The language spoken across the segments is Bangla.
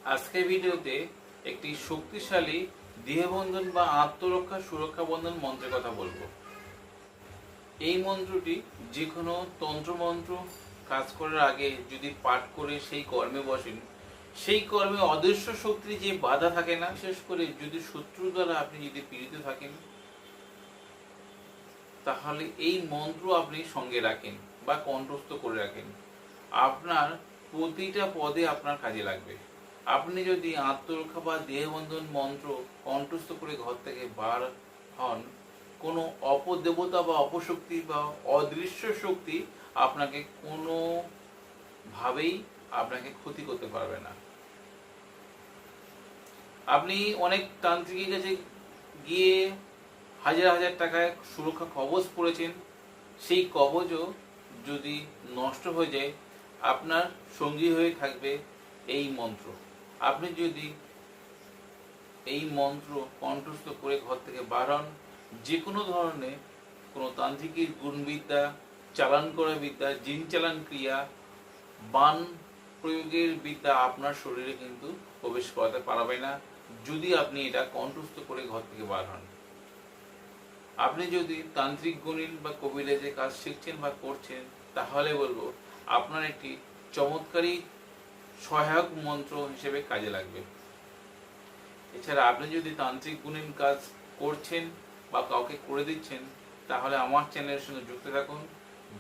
আজকের ভিডিওতে একটি শক্তিশালী দেহবন্ধন বা আত্মরক্ষা সুরক্ষা বন্ধন মন্ত্রের কথা বলবো। এই মন্ত্রটি যে কোনো তন্ত্রমন্ত্র কাজ করার আগে যদি পাঠ করে সেই কর্মে বসেন, সেই কর্মে অদৃশ্য শক্তির যে বাধা থাকে না, বিশেষ করে যদি শত্রু দ্বারা আপনি যদি পীড়িত থাকেন, তাহলে এই মন্ত্র আপনি সঙ্গে রাখেন বা কণ্ঠস্থ করে রাখেন। আপনার প্রতিটা পদে আপনার কাজে লাগবে। আপনি যদি আত্মরক্ষা বা দেহবন্ধন মন্ত্র কণ্ঠস্থ করে ঘর থেকে বার হন, কোনো অপদেবতা বা অপশক্তি বা অদৃশ্য শক্তি আপনাকে কোনোভাবেই আপনাকে ক্ষতি করতে পারবে না। আপনি অনেক তান্ত্রিকের কাছে গিয়ে হাজার হাজার টাকায় সুরক্ষা কবচ পড়েছেন, সেই কবচও যদি নষ্ট হয়ে যায়, আপনার সঙ্গী হয়ে থাকবে এই মন্ত্র। আপনি যদি এই মন্ত্র কণ্ঠস্থ করে ঘর থেকে বার হন, যে কোনো ধরনের কোনো তান্ত্রিকের গুণবিদ্যা, চালান করা বিদ্যা, জিন চালান ক্রিয়া, বান প্রয়োগের বিদ্যা আপনার শরীরে কিন্তু প্রবেশ করাতে পারবে না, যদি আপনি এটা কণ্ঠস্থ করে ঘর থেকে বার হন। আপনি যদি তান্ত্রিক গুণিন বা কবিরাজের কাজ শিখছেন বা করছেন, তাহলে বলবো আপনার একটি চমৎকারী সহায়ক মন্ত্র হিসেবে কাজে লাগবে। এছাড়া আপনি যদি তান্ত্রিক গুণিন কাজ করছেন বা কাউকে করে দিচ্ছেন, তাহলে আমার চ্যানেলের সঙ্গে যুক্ত থাকুন।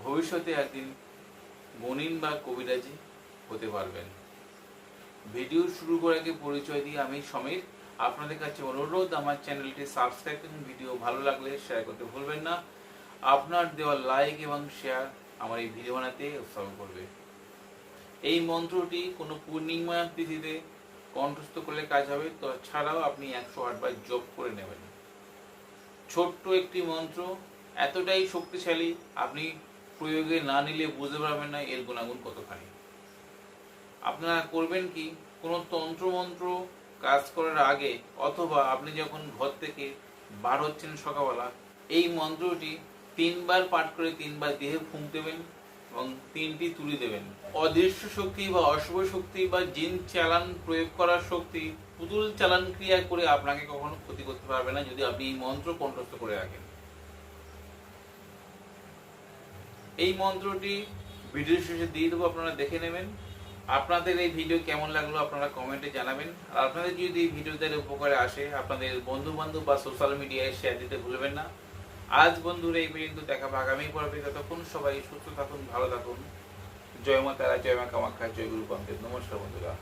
ভবিষ্যতে একদিন গুণিন বা কবিরাজি হতে পারবেন। ভিডিও শুরু করার আগে পরিচয় দিয়ে আমি সমীর। আপনাদের কাছে অনুরোধ, আমার চ্যানেলটি সাবস্ক্রাইব করুন। ভিডিও ভালো লাগলে শেয়ার করতে ভুলবেন না। আপনার দেওয়া লাইক এবং শেয়ার আমার এই ভিডিও বানাতে উৎসাহ করবে। এই মন্ত্রটি কোনো পূর্ণিমা তিথিতে কণ্ঠস্থ করলে কাজ হবে, তো ছাড়াও আপনি 108 বার জপ করে নেবেন। ছোট্ট একটি মন্ত্র, এতটাই শক্তিশালী, আপনি প্রয়োগে না নিলে বুঝতে পারবেন না এর গুণাগুণ কতখানি। আপনারা করবেন কি, কোনো তন্ত্রমন্ত্র কাজ করার আগে অথবা আপনি যখন ঘর থেকে বার হচ্ছেন সকালবেলা, এই মন্ত্রটি 3 বার পাঠ করে 3 বার দেহে ফুঁক দেবেন এবং 3টি তুলি দেবেন। অদৃশ্য শক্তি বা অশুভ শক্তি বা জিন চালান প্রয়োগ করার শক্তি, পুতুল চালান ক্রিয়া করে আপনাকে কখনো ক্ষতি করতে পারবে না, যদি আপনি এই মন্ত্র কণ্ঠস্থ করে রাখেন। এই মন্ত্রটি ভিডিও শেষে দিয়ে দেবো, আপনারা দেখে নেবেন। আপনাদের এই ভিডিও কেমন লাগলো আপনারা কমেন্টে জানাবেন। আর আপনাদের যদি এই ভিডিওতে উপকারে আসে, আপনাদের বন্ধু বান্ধব বা সোশ্যাল মিডিয়ায় শেয়ার দিতে ভুলবেন না। আজ বন্ধুরা এই পর্যন্ত, দেখা হবে আগামী পর্বে। ততক্ষণ সবাই সুস্থ থাকুন, ভালো থাকুন। জয় মা তারা, জয় মা কামাখ্যা, জয় গুরু পঞ্চায়েত। নমস্কার বন্ধুরা।